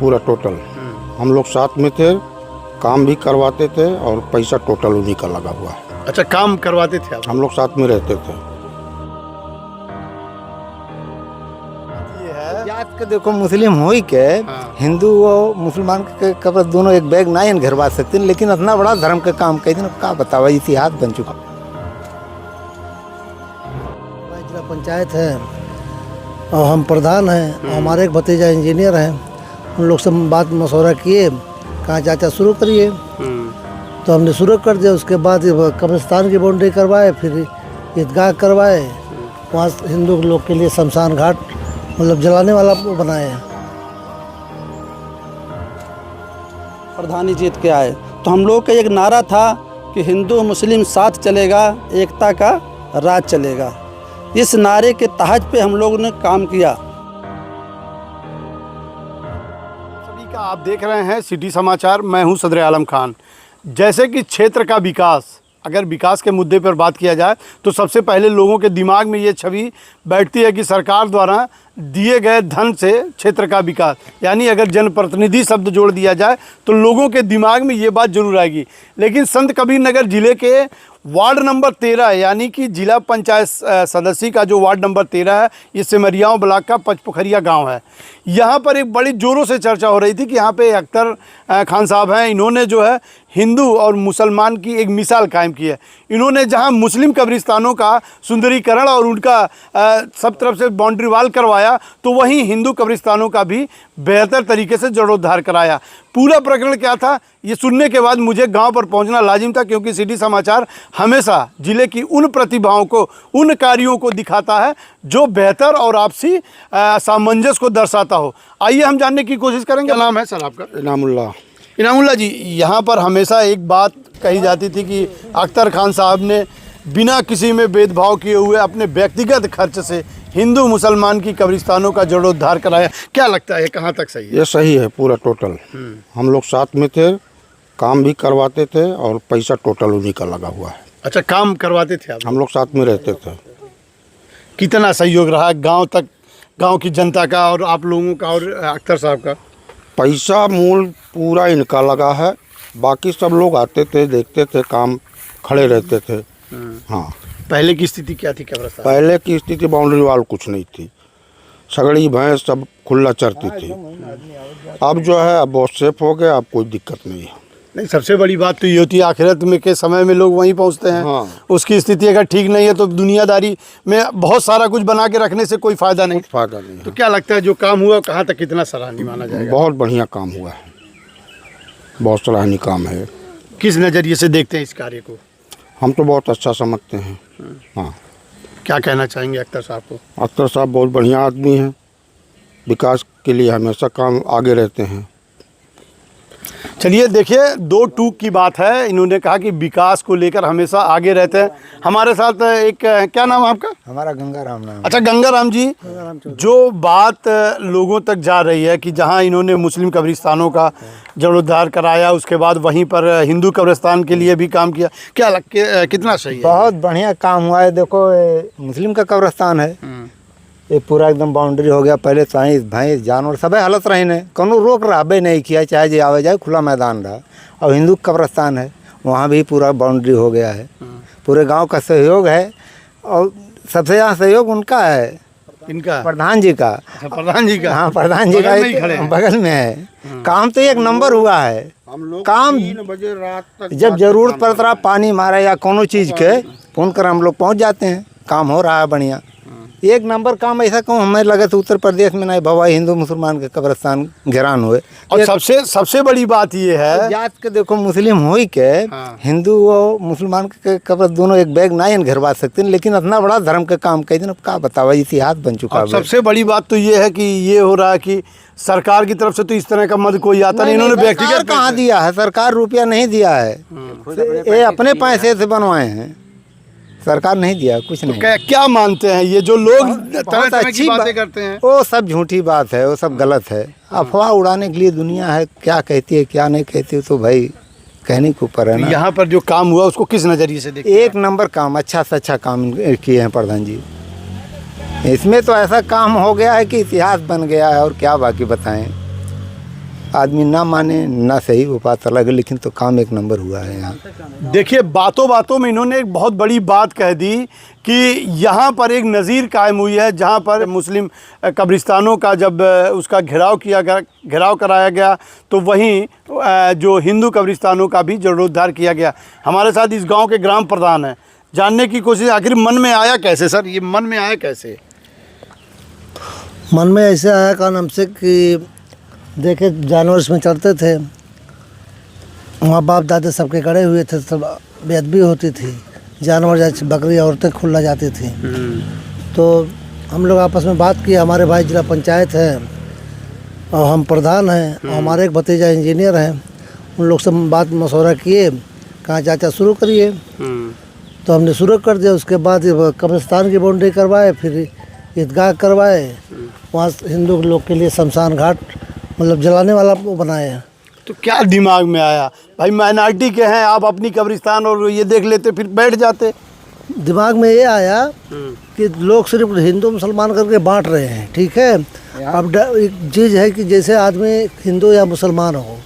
पूरा टोटल। हम लोग साथ में थे, काम भी करवाते थे और पैसा टोटल उन्हीं का लगा हुआ है। अच्छा, काम करवाते थे आप? हम लोग साथ में रहते थे। ये है जात के देखो मुस्लिम हो ही के हाँ। हिंदू और मुसलमान के कब्र दोनों एक बैग ना घरवा सकते, लेकिन इतना बड़ा धर्म का काम कई दिन का बतावा, इतिहास बन चुका। जिला पंचायत है और हम प्रधान हैं और हमारे एक भतीजा इंजीनियर हैं। उन लोग से बात मशवरा किए, कहाँ चाचा शुरू करिए, तो हमने शुरू कर दिया। उसके बाद कब्रिस्तान की बाउंड्री करवाए, फिर ईदगाह करवाए, वहाँ हिंदू लोग के लिए शमशान घाट मतलब जलाने वाला बनाए हैं। प्रधान जी जीत के आए तो हम लोग का एक नारा था कि हिंदू मुस्लिम साथ चलेगा, एकता का राज चलेगा। इस नारे के तहत पे हम लोगों ने काम किया। सभी का आप देख रहे हैं सिटी समाचार, मैं हूं सदर आलम खान। जैसे कि क्षेत्र का विकास, अगर विकास के मुद्दे पर बात किया जाए तो सबसे पहले लोगों के दिमाग में ये छवि बैठती है कि सरकार द्वारा दिए गए धन से क्षेत्र का विकास, यानी अगर जनप्रतिनिधि शब्द जोड़ दिया जाए तो लोगों के दिमाग में ये बात जरूर आएगी। लेकिन संत कबीर नगर जिले के वार्ड नंबर 13 यानी कि जिला पंचायत सदस्य का जो वार्ड नंबर 13 है, ये सिमरियाओं ब्लॉक का पचपोखरिया गांव है। यहाँ पर एक बड़ी ज़ोरों से चर्चा हो रही थी कि यहाँ पे अख्तर खान साहब हैं, इन्होंने जो है हिंदू और मुसलमान की एक मिसाल कायम की है। इन्होंने जहाँ मुस्लिम कब्रिस्तानों का सुंदरीकरण और उनका सब तरफ से बाउंड्री वाल करवाया, तो वहीं हिंदू कब्रिस्तानों का भी बेहतर तरीके से जड़ोद्धार कराया। पूरा प्रकरण क्या था, ये सुनने के बाद मुझे गांव पर पहुंचना लाजिम था, क्योंकि सिटी समाचार हमेशा जिले की उन प्रतिभाओं को, उन कार्यों को दिखाता है जो बेहतर और आपसी सामंजस्य को दर्शाता हो। आइए हम जानने की कोशिश करेंगे। क्या नाम है सर आपका? इनामुल्लाह। इनामुल्लाह जी, यहाँ पर हमेशा एक बात कही जाती थी कि अख्तर खान साहब ने बिना किसी में भेदभाव किए हुए अपने व्यक्तिगत खर्च से हिंदू मुसलमान की कब्रिस्तानों का जड़ोद्धार कराया। क्या लगता है कहाँ तक सही है? ये सही है, पूरा टोटल। हम लोग साथ में थे, काम भी करवाते थे और पैसा टोटल उन्हीं का लगा हुआ है। अच्छा, काम करवाते थे आप? हम लोग साथ में रहते थे। कितना सहयोग रहा गांव तक, गांव की जनता का और आप लोगों का और अख्तर साहब का? पैसा मूल पूरा इनका लगा है, बाकी सब लोग आते थे, देखते थे, काम खड़े रहते थे। हाँ, पहले की स्थिति क्या थी कब्रिस्तान? पहले की स्थिति बाउंड्री वाल कुछ नहीं थी, सगड़ी भैंस सब खुला चरती थी। अब जो है अब बहुत सेफ हो गया, अब कोई दिक्कत नहीं है। नहीं, सबसे बड़ी बात तो ये होती है आखिरत में के समय में लोग वहीं पहुंचते हैं। हाँ। उसकी स्थिति अगर ठीक नहीं है तो दुनियादारी में बहुत सारा कुछ बना के रखने से कोई फायदा नहीं। फायदा नहीं तो है। क्या लगता है जो काम हुआ कहाँ तक कितना सराहनीय माना जाएगा? बहुत बढ़िया काम हुआ है, बहुत सराहनीय काम है। किस नज़रिए से देखते हैं इस कार्य को? हम तो बहुत अच्छा समझते हैं। हाँ, क्या कहना चाहेंगे अख्तर साहब को? अख्तर साहब बहुत बढ़िया आदमी हैं, विकास के लिए हमेशा काम आगे रहते हैं। चलिए देखिए, दो टूक की बात है। इन्होंने कहा कि विकास को लेकर हमेशा आगे रहते हैं। हमारे साथ एक, क्या नाम है आपका? हमारा गंगाराम नाम। अच्छा, गंगाराम जी, जो बात लोगों तक जा रही है कि जहां इन्होंने मुस्लिम कब्रिस्तानों का जीर्णोद्धार कराया, उसके बाद वहीं पर हिंदू कब्रिस्तान के लिए भी काम किया, क्या कितना सही है? बहुत बढ़िया काम हुआ है। देखो ये मुस्लिम का कब्रिस्तान है, ये पूरा एकदम बाउंड्री हो गया। पहले साइंस भैंस जानवर सब हालत रही ने, कोनो रोक रहा नहीं किया, चाहे जो आवे जाए, खुला मैदान रहा। और हिंदू कब्रिस्तान है, वहाँ भी पूरा बाउंड्री हो गया है। पूरे गांव का सहयोग है और सबसे ज़्यादा सहयोग उनका है, इनका, प्रधान जी का। अच्छा, प्रधान जी का? हाँ, प्रधान जी का बगल में ही खड़े हैं। बगल में है। काम तो एक नंबर हुआ है। हम लोग काम 3 बजे रात तक जब जरूरत पड़ता रहा, पानी मारा या कोनो चीज़ के, फोन कर हम लोग पहुँच जाते हैं। काम हो रहा है बढ़िया, एक नंबर काम। ऐसा कहूँ हमें लगे तो उत्तर प्रदेश में नहीं भवा हिंदू मुसलमान के कब्रिस्तान घेरान हुए। और सबसे बड़ी बात ये है, जात के देखो मुस्लिम हो ही के हाँ। हिंदू और मुसलमान के कब्र दोनों एक बैग ना घरवा सकते, लेकिन इतना बड़ा धर्म का काम कई दिन का बतावा, इतिहास बन चुका है। सबसे बड़ी बात तो ये है कि ये हो रहा है कि सरकार की तरफ से तो इस तरह का मद कोई आता नहीं। इन्होंने व्यक्तिगत कहाँ दिया है? सरकार रुपया नहीं दिया है, ये अपने पैसे से बनवाए हैं, सरकार नहीं दिया कुछ नहीं। क्या मानते हैं ये जो लोग तरह बहुत तरह की अच्छी बातें बात करते हैं? वो सब झूठी बात है, वो सब गलत है। अफवाह उड़ाने के लिए दुनिया है, क्या कहती है क्या नहीं कहती है तो भाई कहने के ऊपर है ना। यहाँ पर जो काम हुआ उसको किस नज़रिए से देखते हैं? एक नंबर काम, अच्छा से अच्छा काम किए हैं प्रधान जी। इसमें तो ऐसा काम हो गया है कि इतिहास बन गया है, और क्या बाकी बताएं। आदमी ना माने ना सही, वो बात अलग है, लेकिन तो काम एक नंबर हुआ है यहाँ। देखिए, बातों बातों में इन्होंने एक बहुत बड़ी बात कह दी कि यहाँ पर एक नज़ीर कायम हुई है, जहाँ पर मुस्लिम कब्रिस्तानों का जब उसका घेराव कराया गया, तो वहीं जो हिंदू कब्रिस्तानों का भी जीर्णोद्धार किया गया। हमारे साथ इस गांव के ग्राम प्रधान हैं, जानने की कोशिश आखिर मन में आया कैसे सर, ये मन में आया कैसे? मन में ऐसे आया कारण हमसे कि देखे जानवर इसमें चढ़ते थे, माँ बाप दादा सबके गड़े हुए थे, सब बेअदबी होती थी, जानवर जैसे बकरी औरतें खुला जाती थी। तो हम लोग आपस में बात की, हमारे भाई जिला पंचायत है और हम प्रधान हैं, और हमारे एक भतीजा इंजीनियर हैं, उन लोग से बात मशवरा किए, कहाँ चाचा शुरू करिए, तो हमने शुरू कर दिया। उसके बाद कब्रिस्तान की बाउंड्री करवाए, फिर ईदगाह करवाए, वहाँ हिंदू लोग के लिए शमशान घाट मतलब जलाने वाला वो बनाए हैं। तो क्या दिमाग में आया, भाई माइनॉरिटी के हैं, आप अपनी कब्रिस्तान और ये देख लेते फिर बैठ जाते? दिमाग में ये आया कि लोग सिर्फ हिंदू मुसलमान करके बांट रहे हैं, ठीक है। अब एक चीज़ है कि जैसे आदमी हिंदू या मुसलमान हो,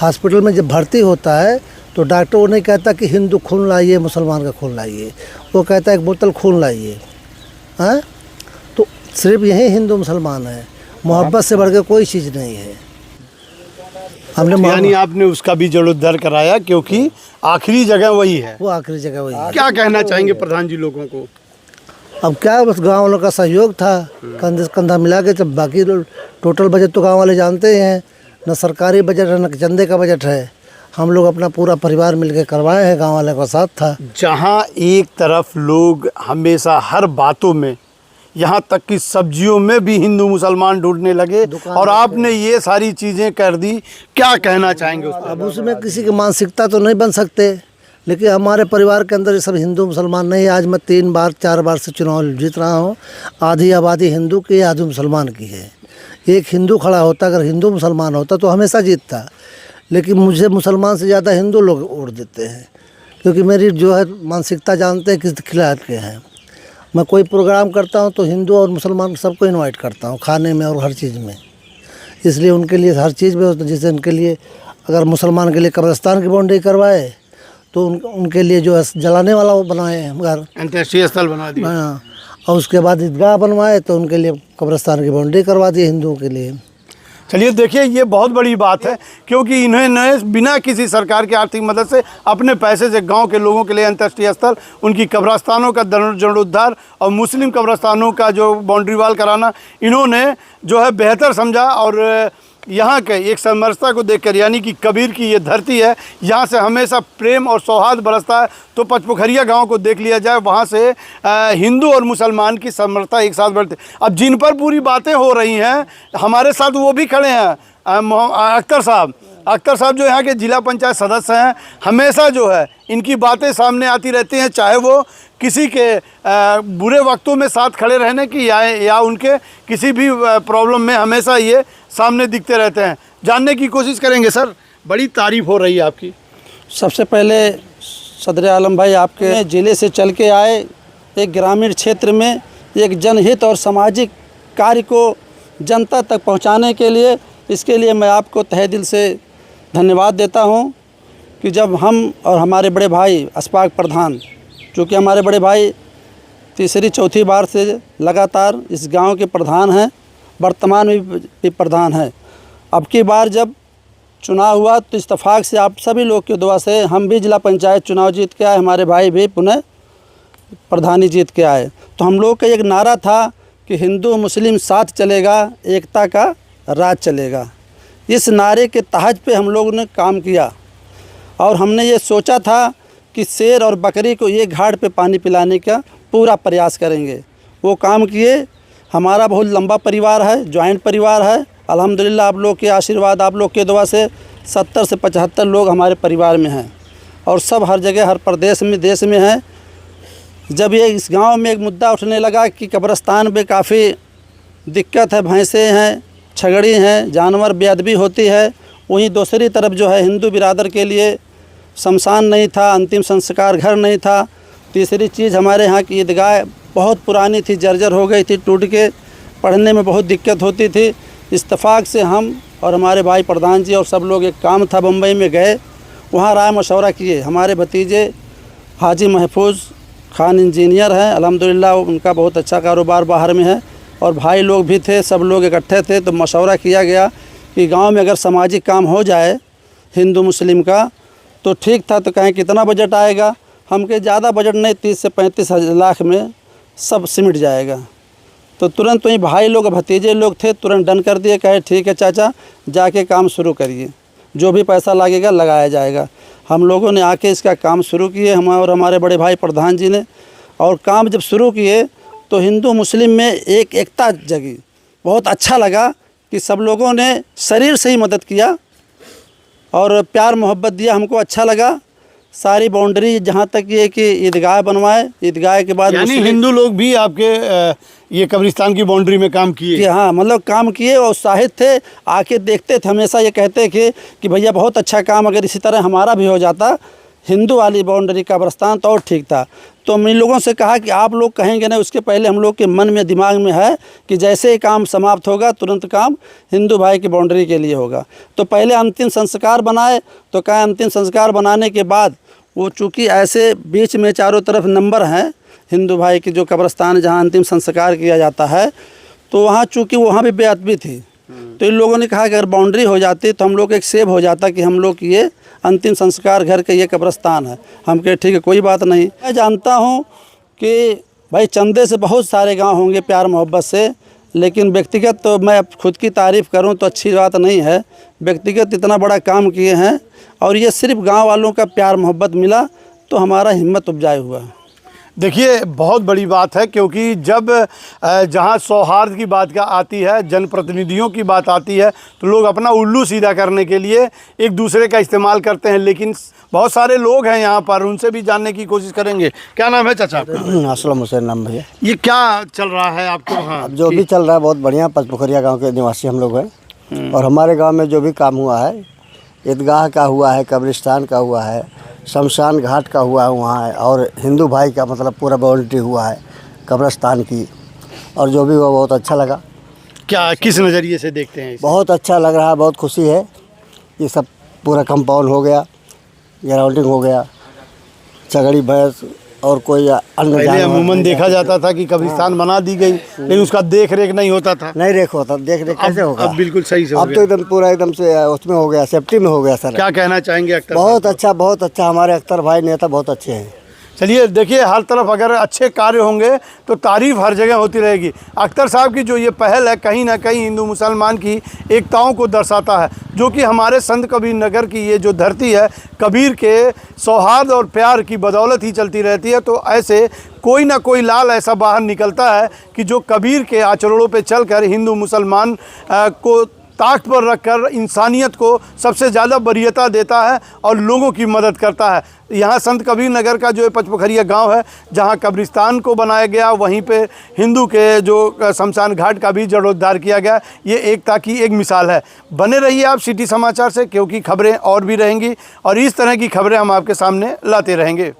हॉस्पिटल में जब भर्ती होता है तो डॉक्टर वो नहीं कहता कि हिंदू खून लाइए, मुसलमान का खून लाइए, वो कहता है एक बोतल खून लाइए, हाँ। तो सिर्फ यही हिंदू मुसलमान है, मोहब्बत से बढ़ के कोई चीज़ नहीं है। हमने यानी आपने उसका भी जीर्णोद्धार कराया, क्योंकि आखिरी जगह वही है, वो आखिरी जगह वही है। क्या कहना चाहेंगे प्रधान जी लोगों को? अब क्या, बस गांव वालों का सहयोग था, कंधे से कंधा मिला के। जब बाकी टोटल बजट तो गांव वाले जानते ही हैं, न सरकारी बजट है न चंदे का बजट है, हम लोग अपना पूरा परिवार मिलकर करवाए हैं, गांव वाले का साथ था। जहां एक तरफ लोग हमेशा हर बातों में, यहाँ तक कि सब्जियों में भी हिंदू मुसलमान ढूंढने लगे, और आपने ये सारी चीज़ें कर दी, क्या कहना चाहेंगे उस पर? अब उसमें किसी की मानसिकता तो नहीं बन सकते, लेकिन हमारे परिवार के अंदर ये सब हिंदू मुसलमान नहीं है। आज मैं 3 बार 4 बार से चुनाव जीत रहा हूँ, आधी आबादी हिंदू की है, आधी मुसलमान की है। एक हिंदू खड़ा होता, अगर हिंदू मुसलमान होता तो हमेशा जीतता, लेकिन मुझे मुसलमान से ज़्यादा हिंदू लोग वोट देते हैं, क्योंकि मेरी जो है मानसिकता जानते हैं किस खिलाफ के हैं। मैं कोई प्रोग्राम करता हूँ तो हिंदू और मुसलमान सबको इनवाइट करता हूँ, खाने में और हर चीज़ में, इसलिए उनके लिए हर चीज़ में होता है। जैसे उनके लिए अगर मुसलमान के लिए कब्रिस्तान की बाउंड्री करवाए तो उनके लिए जो है जलाने वाला वो बनाए हैं घर, अंत्येष्टि स्थल बना दिया। हाँ, और उसके बाद ईदगाह बनवाए तो उनके लिए कब्रिस्तान की बाउंड्री करवा दी हिंदुओं के लिए। चलिए, देखिए, ये बहुत बड़ी बात है, क्योंकि इन्होंने बिना किसी सरकार की आर्थिक मदद से अपने पैसे से गांव के लोगों के लिए अंत्येष्टि स्थल, उनकी कब्रिस्तानों का जीर्णोद्धार और मुस्लिम कब्रिस्तानों का जो बाउंड्री वाल कराना इन्होंने जो है बेहतर समझा। और यहाँ के एक समरसता को देखकर, यानी कि कबीर की ये धरती है, यहाँ से हमेशा प्रेम और सौहार्द बरसता है। तो पचपोखरिया गांव को देख लिया जाए, वहाँ से हिंदू और मुसलमान की समरसता एक साथ बढ़ती। अब जिन पर पूरी बातें हो रही हैं, हमारे साथ वो भी खड़े हैं, अख्तर साहब जो यहाँ के जिला पंचायत सदस्य हैं, हमेशा जो है इनकी बातें सामने आती रहती हैं, चाहे वो किसी के बुरे वक्तों में साथ खड़े रहने की या उनके किसी भी प्रॉब्लम में हमेशा ये सामने दिखते रहते हैं। जानने की कोशिश करेंगे सर, बड़ी तारीफ़ हो रही है आपकी। सबसे पहले सदर आलम भाई, आपके ज़िले से चल के आए एक ग्रामीण क्षेत्र में एक जनहित और सामाजिक कार्य को जनता तक पहुंचाने के लिए, इसके लिए मैं आपको तहे दिल से धन्यवाद देता हूं कि जब हम और हमारे बड़े भाई अशफाक प्रधान, चूँकि हमारे बड़े भाई तीसरी चौथी बार से लगातार इस गांव के प्रधान हैं, वर्तमान में भी प्रधान हैं। अब की बार जब चुनाव हुआ तो इत्तेफाक से आप सभी लोग की दुआ से हम भी जिला पंचायत चुनाव जीत के आए, हमारे भाई भी पुनः प्रधानी जीत के आए। तो हम लोग का एक नारा था कि हिंदू मुस्लिम साथ चलेगा, एकता का राज चलेगा। इस नारे के तहत पे हम लोगों ने काम किया, और हमने ये सोचा था कि शेर और बकरी को एक घाट पे पानी पिलाने का पूरा प्रयास करेंगे। वो काम किए। हमारा बहुत लंबा परिवार है, जॉइंट परिवार है। अल्हम्दुलिल्लाह आप लोग के आशीर्वाद, आप लोग के दुआ से 70 से 75 लोग हमारे परिवार में हैं, और सब हर जगह हर प्रदेश में देश में हैं। जब ये इस गांव में एक मुद्दा उठने लगा कि कब्रिस्तान पे काफ़ी दिक्कत है, भैंसें हैं, छगड़ी हैं, जानवर बेअदबी होती है, वहीं दूसरी तरफ जो है हिंदू बिरादर के लिए शमशान नहीं था, अंतिम संस्कार घर नहीं था। तीसरी चीज़, हमारे यहाँ की ईदगाह बहुत पुरानी थी, जर्जर हो गई थी, टूट के, पढ़ने में बहुत दिक्कत होती थी। इत्तेफाक से हम और हमारे भाई प्रधान जी और सब लोग, एक काम था बम्बई में गए, वहाँ राय मशवरा किए। हमारे भतीजे हाजी महफूज खान इंजीनियर हैं, अल्हम्दुलिल्लाह उनका बहुत अच्छा कारोबार बाहर में है, और भाई लोग भी थे, सब लोग इकट्ठे थे। तो मशवरा किया गया कि गांव में अगर सामाजिक काम हो जाए हिंदू मुस्लिम का तो ठीक था। तो कहें कितना बजट आएगा? हम के ज़्यादा बजट नहीं, 30 से 35 लाख में सब सिमट जाएगा। तो तुरंत वहीं भाई लोग, भतीजे लोग थे, तुरंत डन कर दिए, कहे ठीक है चाचा, जाके काम शुरू करिए, जो भी पैसा लगेगा लगाया जाएगा। हम लोगों ने आके इसका काम शुरू किए, हम और हमारे बड़े भाई प्रधान जी ने। और काम जब शुरू किए तो हिंदू मुस्लिम में एक एकता जगी। बहुत अच्छा लगा कि सब लोगों ने शरीर से ही मदद किया और प्यार मोहब्बत दिया। हमको अच्छा लगा। सारी बाउंड्री जहाँ तक ये कि ईदगाह बनवाए, ईदगाह के बाद यानी हिंदू लोग भी आपके ये कब्रिस्तान की बाउंड्री में काम किए? कि हाँ, मतलब काम किए और उत्साहित थे, आके देखते थे, हमेशा ये कहते थे कि भैया बहुत अच्छा काम, अगर इसी तरह हमारा भी हो जाता हिंदू वाली बाउंड्री कब्रिस्तान तो और ठीक था। तो हम इन लोगों से कहा कि आप लोग कहेंगे ना, उसके पहले हम लोग के मन में, दिमाग में है कि जैसे ही काम समाप्त होगा तुरंत काम हिंदू भाई की बाउंड्री के लिए होगा। तो पहले अंतिम संस्कार बनाए। तो कहा अंतिम संस्कार बनाने के बाद वो चूँकि ऐसे बीच में चारों तरफ नंबर हैं हिंदू भाई की, जो कब्रिस्तान जहाँ अंतिम संस्कार किया जाता है, तो वहाँ चूँकि वहाँ भी बेअदबी थी। तो इन लोगों ने कहा कि अगर बाउंड्री हो जाती तो हम लोग एक सेव हो जाता कि हम लोग ये अंतिम संस्कार घर के ये कब्रिस्तान है। हम कहे ठीक है, कोई बात नहीं। मैं जानता हूँ कि भाई चंदे से बहुत सारे गांव होंगे प्यार मोहब्बत से, लेकिन व्यक्तिगत तो मैं खुद की तारीफ़ करूं तो अच्छी बात नहीं है। व्यक्तिगत इतना बड़ा काम किए हैं और ये सिर्फ गांव वालों का प्यार मोहब्बत मिला तो हमारा हिम्मत उपजाए हुआ। देखिए, बहुत बड़ी बात है, क्योंकि जब जहाँ सौहार्द की बात का आती है, जनप्रतिनिधियों की बात आती है, तो लोग अपना उल्लू सीधा करने के लिए एक दूसरे का इस्तेमाल करते हैं। लेकिन बहुत सारे लोग हैं यहाँ पर, उनसे भी जानने की कोशिश करेंगे। क्या नाम है चाचा? असलम हुसैन नाम भैया। ये क्या चल रहा है आपके वहाँ? अब जो भी चल रहा है बहुत बढ़िया। पचपोखरिया गांव के निवासी हम लोग हैं, और हमारे गांव में जो भी काम हुआ है, ईदगाह का हुआ है, कब्रिस्तान का हुआ है, शमशान घाट का हुआ है वहाँ है, और हिंदू भाई का मतलब पूरा बाउंड्री हुआ है कब्रिस्तान की, और जो भी हुआ बहुत अच्छा लगा। क्या किस नज़रिए से देखते हैं इसे? बहुत अच्छा लग रहा है, बहुत खुशी है। ये सब पूरा कंपाउंड हो गया, ग्राउंडिंग हो गया, चगड़ी भैंस और कोई अन्य पहले अमूमन देखा जाता था कि कब्रिस्तान बना दी गई, लेकिन उसका देख रेख नहीं होता था। नहीं देख होता, देख रेख कैसे होगा? अब बिल्कुल सही से हो अब गया। तो एकदम पूरा एकदम से उसमें हो गया, सेफ्टी में हो गया सर। क्या कहना चाहेंगे अख्तर बहुत अच्छा, बहुत अच्छा। हमारे अख्तर भाई नेता बहुत अच्छे हैं। चलिए, देखिए, हर तरफ अगर अच्छे कार्य होंगे तो तारीफ़ हर जगह होती रहेगी। अख्तर साहब की जो ये पहल है, कहीं ना कहीं हिंदू मुसलमान की एकताओं को दर्शाता है, जो कि हमारे संत कबीर नगर की ये जो धरती है, कबीर के सौहार्द और प्यार की बदौलत ही चलती रहती है। तो ऐसे कोई ना कोई लाल ऐसा बाहर निकलता है कि जो कबीर के आचरणों पे चलकर हिंदू मुसलमान को ताकत पर रखकर इंसानियत को सबसे ज़्यादा वरीयता देता है और लोगों की मदद करता है। यहाँ संत कबीर नगर का जो पचपोखरिया गांव है, जहाँ कब्रिस्तान को बनाया गया, वहीं पे हिंदू के जो शमशान घाट का भी जीर्णोद्धार किया गया, ये एकता की एक मिसाल है। बने रहिए आप सिटी समाचार से, क्योंकि खबरें और भी रहेंगी और इस तरह की खबरें हम आपके सामने लाते रहेंगे।